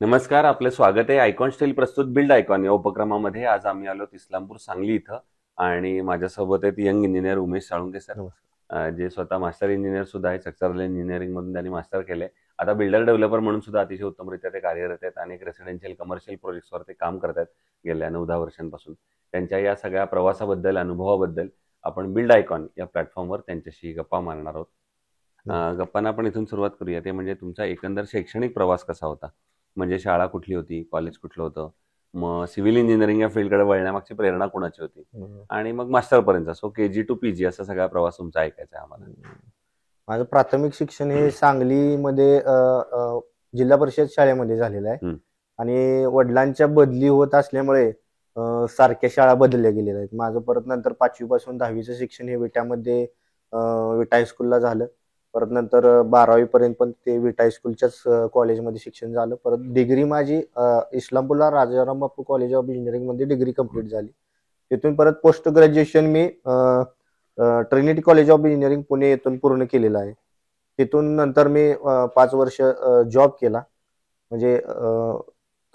नमस्कार, आपले स्वागत आहे. आयकॉन स्टील प्रस्तुत बिल्ड आयकॉन या उपक्रमामध्ये. आज आम्ही आलो इस्लामपूर सांगली इथं आणि माझ्यासोबत आहेत young engineer Umesh Salunke sir, नमस्कार. जे स्वतः मास्टर इंजिनियर सुद्धा आहे. स्ट्रक्चरल इंजिनिअरिंग मधून त्यांनी मास्टर केले. आता बिल्डर डेव्हलपर म्हणून सुद्धा अतिशय उत्तमरित्या ते कार्यरत आहेत. अनेक रेसिडेन्शियल कमर्शियल प्रोजेक्ट्सवर ते काम करतात गेल्या 9-10 वर्षांपासून. त्यांच्या या सगळ्या प्रवासाबद्दल, अनुभवाबद्दल आपण बिल्ड आयकॉन या प्लॅटफॉर्मवर त्यांच्याशी गप्पा मारणार आहोत. गप्पांना आपण इथून सुरुवात करूया. ते म्हणजे तुमचा एकंदर शैक्षणिक प्रवास कसा होता? म्हणजे शाळा कुठली होती, कॉलेज कुठलं होतं, मग सिव्हिल इंजिनिअरिंग या फील्डकडे वळण्यामागची प्रेरणा कोणाची होती, आणि मग मास्टरपर्यंत, सो KG to PG असा सगळा प्रवास तुमचा ऐकायचा आहे आम्हाला. माझं प्राथमिक शिक्षण हे सांगलीमध्ये जिल्हा परिषद शाळेमध्ये झालेलं आहे. आणि वडिलांच्या बदली होत असल्यामुळे सारख्या शाळा बदलल्या गेलेल्या आहेत. माझं परत नंतर 5वी पासून 10वीचं शिक्षण हे विट्यामध्ये विटा हायस्कूलला झालं. परत नंतर 12वी पर्यंत पण ते विटा हायस्कूलच्याच कॉलेजमध्ये शिक्षण झालं. परत डिग्री माझी इस्लामपूरला Rajaram Bapu college of engineering मध्ये डिग्री कंप्लीट झाली. तिथून परत post graduation me Trinity college of engineering Pune येथून पूर्ण केलेलं आहे. तिथून नंतर मी 5 वर्ष जॉब केला. म्हणजे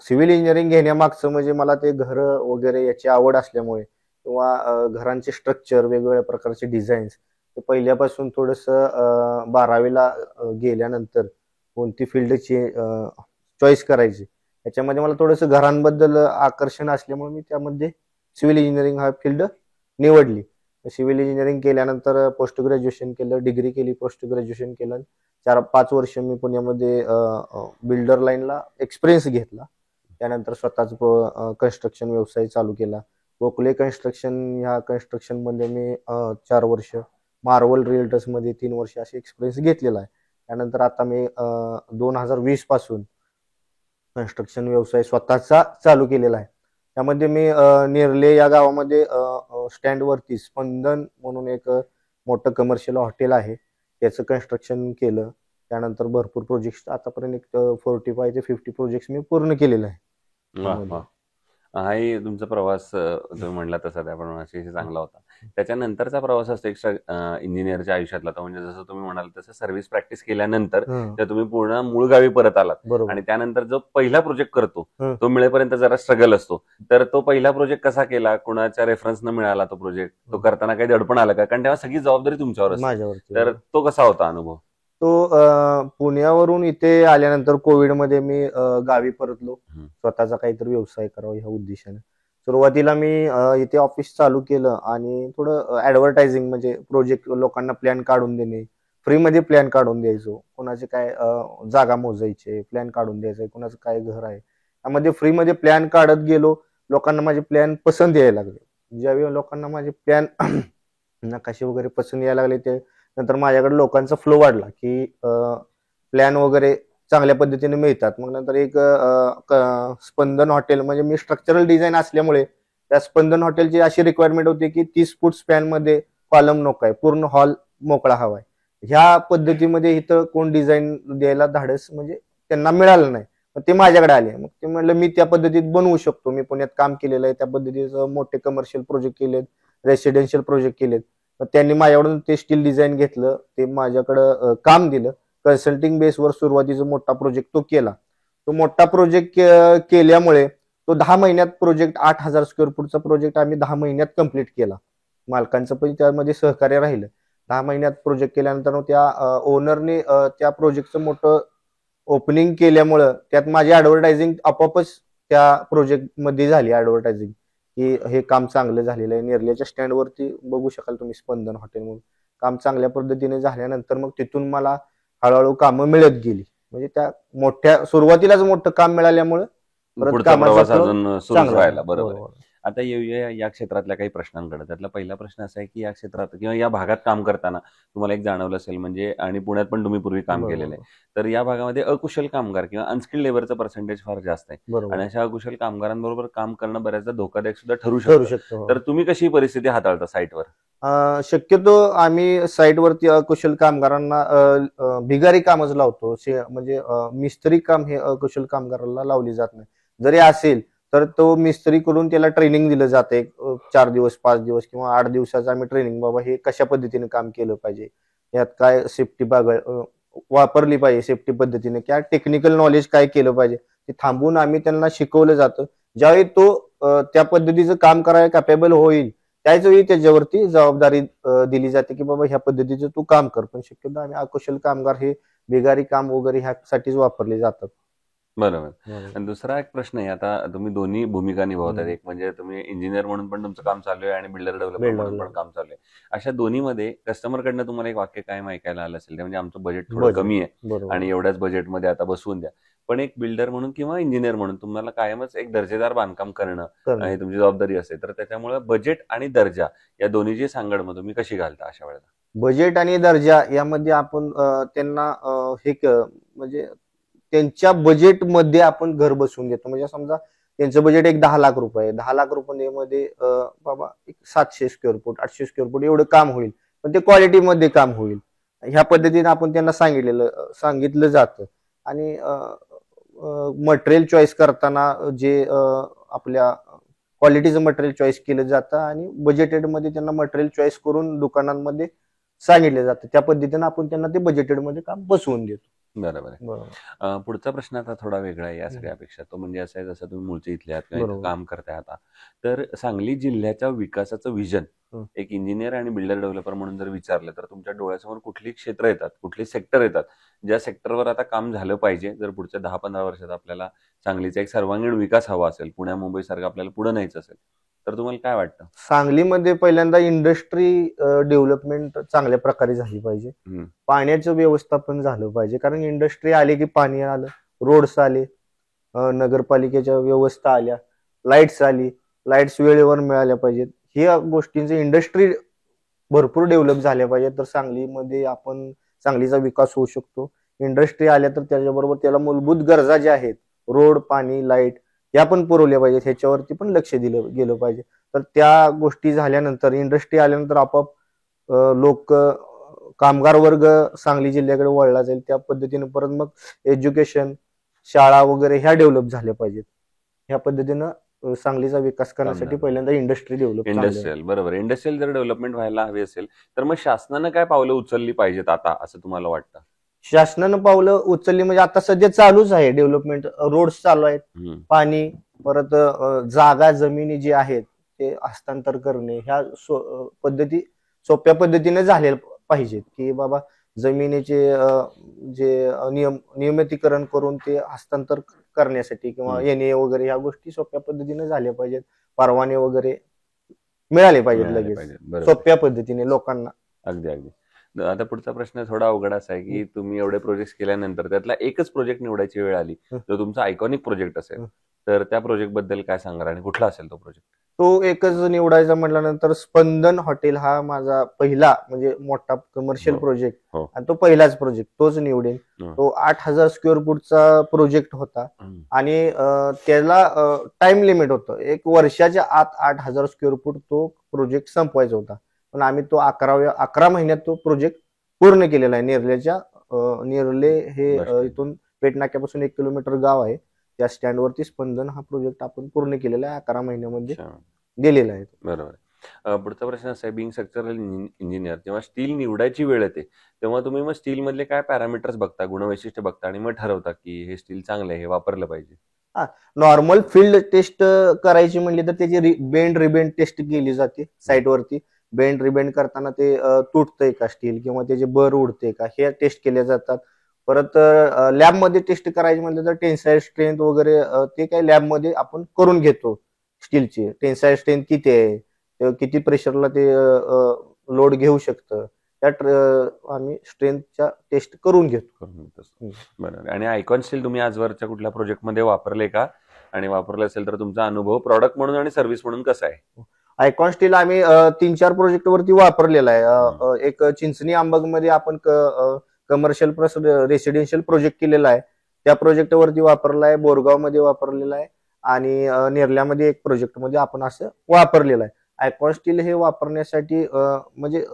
सिव्हिल इंजिनिअरिंग घेण्यामागचं म्हणजे मला ते घर वगैरे याची आवड असल्यामुळे किंवा घरांचे स्ट्रक्चर, वेगवेगळ्या प्रकारचे डिझाईन्स, ते पहिल्यापासून थोडंसं 12वीला गेल्यानंतर कोणती फील्डची चॉईस करायची याच्यामध्ये मला थोडंसं घरांबद्दल आकर्षण असल्यामुळे मी त्यामध्ये सिव्हिल इंजिनिअरिंग हा फील्ड निवडली. सिव्हिल इंजिनिअरिंग केल्यानंतर पोस्ट ग्रॅज्युएशन केलं, डिग्री केली, पोस्ट ग्रॅज्युएशन केलं. 4-5 वर्ष मी पुण्यामध्ये बिल्डर लाईनला एक्सपिरियन्स घेतला. त्यानंतर स्वतःच कन्स्ट्रक्शन व्यवसाय चालू केला. गोखले कन्स्ट्रक्शन ह्या कन्स्ट्रक्शन मध्ये मी 4 वर्ष, मार्वल रिअल्टर्स मध्ये 3 वर्ष असे एक्सपिरियन्स घेतलेला आहे. त्यानंतर आता मी 2020 पासून कन्स्ट्रक्शन व्यवसाय स्वतःचा चालू केलेला आहे. त्यामध्ये मी नेरले या गावामध्ये स्टँडवरती स्पंदन म्हणून एक मोठं कमर्शियल हॉटेल आहे, त्याचं कन्स्ट्रक्शन केलं. त्यानंतर भरपूर प्रोजेक्ट आतापर्यंत एक 45 ते 50 प्रोजेक्ट मी पूर्ण केलेले आहे. हाही तुमचा प्रवास तुम्ही म्हणला तसा त्याप्रमाणे अतिशय चांगला होता. त्याच्यानंतरचा प्रवास असतो एक इंजिनिअरच्या आयुष्यातला, तो म्हणजे जसं तुम्ही म्हणाल तसं सर्व्हिस प्रॅक्टिस केल्यानंतर तर तुम्ही पूर्ण मूळ गावी परत आलात आणि त्यानंतर जो पहिला प्रोजेक्ट करतो तो मिळेपर्यंत जरा स्ट्रगल असतो. तर तो पहिला प्रोजेक्ट कसा केला, कुणाच्या रेफरन्सनं मिळाला तो प्रोजेक्ट, तो करताना काही दडपण आलं का? कारण तेव्हा सगळी जबाबदारी तुमच्यावर असते. तर तो कसा होता अनुभव? तो पुण्यावरून इथे आल्यानंतर कोविडमध्ये मी गावी परतलो, स्वतःचा काहीतरी व्यवसाय करावा ह्या उद्देशाने. सुरुवातीला मी इथे ऑफिस चालू केलं आणि थोडं ऍडव्हर्टायझिंग म्हणजे प्रोजेक्ट लोकांना प्लॅन काढून देणे, फ्रीमध्ये प्लॅन काढून द्यायचो. कोणाचे काय जागा मोजायचे, प्लॅन काढून द्यायचे, कोणाचं काय घर आहे, त्यामध्ये फ्रीमध्ये प्लॅन काढत गेलो. लोकांना माझे प्लॅन पसंत यायला लागले. ज्यावेळी लोकांना माझे प्लॅन नकाशे वगैरे पसंत यायला लागले, ते नंतर माझ्याकडे लोकांचा फ्लो वाढला की प्लॅन वगैरे चांगल्या पद्धतीने मिळतात. मग नंतर एक स्पंदन हॉटेल, म्हणजे मी स्ट्रक्चरल डिझाईन असल्यामुळे त्या स्पंदन हॉटेलची अशी रिक्वायरमेंट होती की 30 फूट स्पॅन मध्ये कॉलम नको आहे, पूर्ण हॉल मोकळा हवाय. ह्या पद्धतीमध्ये इथं कोण डिझाईन द्यायला धाडस म्हणजे त्यांना मिळालं नाही. मग ते माझ्याकडे आले. मग ते म्हणलं मी त्या पद्धतीत बनवू शकतो. मी पुण्यात काम केलेलं आहे, त्या पद्धतीचं मोठे कमर्शियल प्रोजेक्ट केलेत, रेसिडेन्शियल प्रोजेक्ट केलेत. त्यांनी माझ्याकडून ते स्टील डिझाईन घेतलं, ते माझ्याकडं काम दिलं. कन्सल्टिंग बेसवर सुरुवातीचा मोठा प्रोजेक्ट तो केला. तो मोठा प्रोजेक्ट केल्यामुळे तो 10 महिन्यात प्रोजेक्ट 8,000 स्क्वेअर फूटचा प्रोजेक्ट आम्ही 10 महिन्यात कंप्लीट केला. मालकांचं पण त्यामध्ये सहकार्य राहिलं. 10 महिन्यात प्रोजेक्ट केल्यानंतर त्या ओनरने त्या प्रोजेक्टचं मोठं ओपनिंग केल्यामुळं त्यात माझी ऍडव्हर्टायझिंग आपोआपच त्या प्रोजेक्ट मध्ये झाली. ऍडव्हर्टायझिंग की हे काम चांगलं झालेलं आहे. नेरल्याच्या स्टँडवरती बघू शकाल तुम्ही स्पंदन हॉटेल म्हणून. काम चांगल्या पद्धतीने झाल्यानंतर मग तिथून मला हळूहळू कामं मिळत गेली. म्हणजे त्या मोठ्या सुरुवातीलाच मोठं काम मिळाल्यामुळे पुढचा प्रवास अजून सुरूच राहिला. बरोबर. आता येऊया या क्षेत्रातल्या काही प्रश्नांकडे. त्यातला पहिला प्रश्न असा आहे की या क्षेत्रात किंवा या भागात काम करताना तुम्हाला एक जाणवलं असेल, म्हणजे आणि पुण्यात पण तुम्ही पूर्वी काम केलेलं आहे, तर या भागामध्ये अकुशल कामगार किंवा अनस्किल्ड लेबरचं पर्सेंटेज फार जास्त आहे आणि अशा अकुशल कामगारांबरोबर काम करणं बऱ्याचदा धोकादायक सुद्धा ठरू शकतं. तर तुम्ही कशी परिस्थिती हाताळता साईटवर? शक्यतो आम्ही साईटवरती अकुशल कामगारांना भिगारी कामच लावतो. म्हणजे मिस्त्री काम हे अकुशल कामगाराला लावली जात नाही. जरी असेल तर तो मिस्त्री करून त्याला ट्रेनिंग दिलं जाते. 4 दिवस, 5 दिवस किंवा 8 दिवसाचं आम्ही ट्रेनिंग, बाबा हे कशा पद्धतीने काम केलं पाहिजे, यात काय सेफ्टी वापरली पाहिजे, सेफ्टी पद्धतीने क्या टेक्निकल नॉलेज काय केलं पाहिजे, की थांबून आम्ही त्यांना शिकवलं जातं. ज्यावेळी तो त्या पद्धतीचं काम करायला कॅपेबल होईल त्याच वेळी त्याच्यावरती जबाबदारी दिली जाते की बाबा ह्या पद्धतीचं तू काम कर. पण शक्यतो आम्ही अकुशल कामगार हे बेगारी काम वगैरे ह्यासाठीच वापरले जातात. बरोबर. आणि दुसरा एक प्रश्न आहे, आता तुम्ही दोन्ही भूमिका निभावतात. एक म्हणजे तुम्ही इंजिनियर म्हणून पण तुमचं काम चालू आहे आणि बिल्डर डेव्हलपर म्हणून पण काम चालू आहे. अशा दोन्हीमध्ये कस्टमरकडनं तुम्हाला एक वाक्य कायम ऐकायला आलं असेल, ते म्हणजे आमचं बजेट थोडं कमी आहे आणि एवढ्याच बजेटमध्ये आता बसवून द्या. पण एक बिल्डर म्हणून किंवा इंजिनियर म्हणून तुम्हाला कायमच एक दर्जेदार बांधकाम करणं हे तुमची जबाबदारी असते. तर त्याच्यामुळे बजेट आणि दर्जा या दोन्हीची सांगड मग तुम्ही कशी घालता अशा वेळेला? बजेट आणि दर्जा यामध्ये आपण त्यांना म्हणजे त्यांच्या बजेटमध्ये आपण घर बसवून देतो. म्हणजे समजा त्यांचं बजेट एक 10 लाख रुपये आहे. 10 लाख रुपये बाबा एक 700 स्क्वेअर फूट 800 स्क्वेअर फूट एवढं काम होईल, पण ते क्वालिटीमध्ये काम होईल ह्या पद्धतीने आपण त्यांना सांगितलं जातं. आणि मटेरियल चॉईस करताना जे आपल्या क्वालिटीचं मटेरियल चॉईस केलं जातं आणि बजेटेडमध्ये त्यांना मटेरियल चॉईस करून दुकानांमध्ये सांगितलं जातं. त्या पद्धतीने आपण त्यांना ते बजेटेडमध्ये काम बसवून देतो. बरोबर आहे. पुढचा प्रश्न आता थोडा वेगळा आहे या सगळ्यापेक्षा. तो म्हणजे असं आहे, जसं तुम्ही मूळचे इथले आहात किंवा इथं काम करताय आता, तर सांगली जिल्ह्याच्या विकासाचं विजन एक इंजिनियर आणि बिल्डर डेव्हलपर म्हणून जर विचारलं तर तुमच्या डोळ्यासमोर कुठली क्षेत्र येतात, कुठली सेक्टर येतात, ज्या सेक्टरवर आता काम झालं पाहिजे जर पुढच्या 10-15 वर्षात आपल्याला सांगलीचा एक सर्वांगीण विकास हवा असेल, पुण्या मुंबई सारखं आपल्याला पुढे न्यायचं असेल, तर तुम्हाला काय वाटतं? सांगलीमध्ये पहिल्यांदा इंडस्ट्री डेव्हलपमेंट चांगल्या प्रकारे झाली पाहिजे. पाण्याचं व्यवस्थापन झालं पाहिजे, कारण इंडस्ट्री आली की पाणी आलं, रोड्स आले, नगरपालिकेच्या व्यवस्था आल्या, लाईट्स वेळेवर मिळाल्या पाहिजेत. ह्या गोष्टींचे इंडस्ट्री भरपूर डेव्हलप झाल्या पाहिजे तर सांगलीचा विकास होऊ शकतो. इंडस्ट्री आल्या तर त्याच्याबरोबर त्याला मूलभूत गरजा ज्या आहेत, रोड, पाणी, लाईट, या पण पुरवल्या पाहिजेत. ह्याच्यावरती पण लक्ष दिलं गेलं पाहिजे. तर त्या गोष्टी झाल्यानंतर, इंडस्ट्री आल्यानंतर आपोआप लोक, कामगार वर्ग सांगली जिल्ह्याकडे वळला जाईल. त्या पद्धतीने परत मग एज्युकेशन, शाळा वगैरे ह्या डेव्हलप झाल्या पाहिजेत. ह्या पद्धतीनं सांगलीचा विकास करण्यासाठी पहिल्यांदा इंडस्ट्रियल बरोबर. इंडस्ट्रियल जर डेव्हलपमेंट व्हायला हवी असेल तर मग शासनानं काय पावलं उचलली पाहिजेत आता असं तुम्हाला वाटतं? शासनानं पावलं उचलली म्हणजे आता सध्या चालूच आहे डेव्हलपमेंट. रोड्स चालू आहेत, पाणी, परत जागा, जमिनी जी आहेत ते हस्तांतर करणे, ह्या पद्धती सोप्या पद्धतीने झाल्या पाहिजेत. की बाबा जमिनीचे जे नियमितीकरण करून ते हस्तांतर करण्यासाठी किंवा NA वगैरे ह्या गोष्टी सोप्या पद्धतीने झाल्या पाहिजेत. परवाने वगैरे मिळाले पाहिजेत लगेच सोप्या पद्धतीने लोकांना. अगदी. आता पुढचा प्रश्न थोडा अवघड असा आहे की तुम्ही एवढे प्रोजेक्ट केल्यानंतर त्यातला एकच प्रोजेक्ट निवडायची वेळ आली, जो तुमचा आयकॉनिक प्रोजेक्ट असेल, तर त्या प्रोजेक्ट बद्दल काय सांगणार आणि कुठला असेल तो प्रोजेक्ट? तो एकच निवडायचा म्हटल्यानंतर स्पंदन हॉटेल हा माझा पहिला म्हणजे मोठा कमर्शियल प्रोजेक्ट आणि तो पहिलाच प्रोजेक्ट तोच निवडेल. तो 8,000 स्क्वेअर फूटचा प्रोजेक्ट होता आणि त्याला टाइम लिमिट होतं. 1 वर्षाच्या आत 8,000 स्क्वेअर फूट तो प्रोजेक्ट संपवायचा होता. पण आम्ही तो 11 महिन्यात तो प्रोजेक्ट पूर्ण केलेला आहे. नेरले हे इथून पेटनाक्यापासून 1 किलोमीटर गाव आहे. त्या स्टँडवरती स्पंदन हा प्रोजेक्ट आपण पूर्ण केलेला आहे. 11 महिन्यामध्ये दिलेला आहे. बरोबर. पुढचा प्रश्न असा आहे, बिंग स्ट्रक्चरल इंजिनियर जेव्हा स्टील निवडायची वेळ येते तेव्हा तुम्ही मग स्टील मधले काय पॅरामीटर्स बघता, गुणवैशिष्ट्य बघता आणि मग ठरवता की हे स्टील चांगलं आहे, हे वापरलं पाहिजे? नॉर्मल फील्ड टेस्ट करायची म्हणली तर त्याची बेंड रिबेंड टेस्ट केली जाते साईटवरती. बेंड रिबेंड करताना ते तुटतंय का स्टील किंवा त्याचे बर उडते का हे टेस्ट केले जातात. परत लॅबमध्ये टेस्ट करायची म्हणलं तर टेन्साईल स्ट्रेंथ वगैरे ते काही लॅबमध्ये आपण करून घेतो. स्टीलची टेन्साईल स्ट्रेंथ किती आहे, किती प्रेशरला ते लोड घेऊ शकतं, त्यात आम्ही स्ट्रेंथच्या टेस्ट करून घेतो. बरोबर. आणि आयकॉन स्टील तुम्ही आजवरच्या कुठल्या प्रोजेक्टमध्ये वापरले का? आणि वापरले असेल तर तुमचा अनुभव प्रॉडक्ट म्हणून आणि सर्व्हिस म्हणून कसा आहे? आयकॉन स्टील आम्ही 3-4 प्रोजेक्ट वरती वापरलेला आहे. एक चिंचणी आंबग मध्ये आपण कमर्शियल प्लस रेसिडेन्शियल प्रोजेक्ट केलेला आहे. त्या प्रोजेक्ट वरती वापरला आहे. बोरगाव मध्ये वापरलेला आहे आणि नेरल्यामध्ये एक प्रोजेक्ट मध्ये आपण असं वापरलेलं आहे. आयकॉन स्टील हे वापरण्यासाठी म्हणजे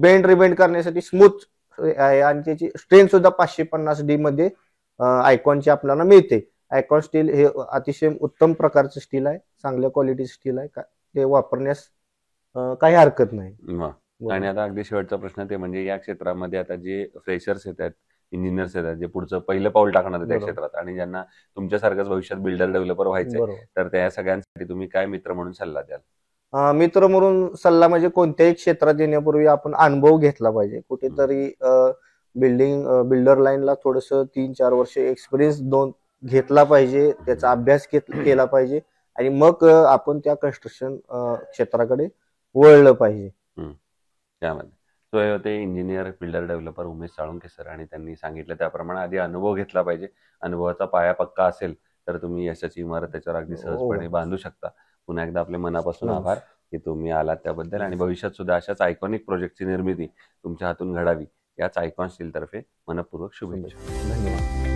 बेंड रिबेंड करण्यासाठी स्मूथ आहे आणि त्याची स्ट्रेंथ सुद्धा 550D मध्ये आयकॉनची आपल्याला मिळते. आयकॉन स्टील हे अतिशय उत्तम प्रकारचं स्टील आहे, चांगल्या क्वालिटीचं स्टील आहे. ते वापरण्यास काही हरकत नाही. आणि आता अगदी शेवटचा प्रश्न ते म्हणजे या क्षेत्रामध्ये आता जे फ्रेशर्स येतात इंजिनियर्स आहेत जे पुढचं पहिलं पाऊल टाकणार आहेत त्या बरोबर. क्षेत्रात, आणि ज्यांना तुमच्यासारखंच भविष्यात बिल्डर डेव्हलपर व्हायचंय, बरोबर. तर त्या सगळ्यांसाठी तुम्ही काय मित्र म्हणून सल्ला द्याल? मित्र म्हणून सल्ला म्हणजे कोणत्याही क्षेत्रात येण्यापूर्वी आपण अनुभव घेतला पाहिजे. कुठेतरी बिल्डर लाईनला थोडस 3-4 वर्ष एक्सपिरियन्स घेतला पाहिजे, त्याचा अभ्यास केला पाहिजे आणि मग आपण त्या कन्स्ट्रक्शन क्षेत्राकडे वळलं पाहिजे. त्यामध्ये तो हे होते engineer builder developer Umesh Salunkhe sir, आणि त्यांनी सांगितलं त्याप्रमाणे आधी अनुभव घेतला पाहिजे. अनुभवाचा पाया पक्का असेल तर तुम्ही यशाची इमारत त्याच्यावर अगदी सहजपणे बांधू शकता. पुन्हा एकदा आपले मनापासून आभार की तुम्ही आलात त्याबद्दल, आणि भविष्यात सुद्धा अशाच आयकॉनिक प्रोजेक्टची निर्मिती तुमच्या हातून घडावी याच आयकॉन स्टील तर्फे मनपूर्वक शुभेच्छा. धन्यवाद.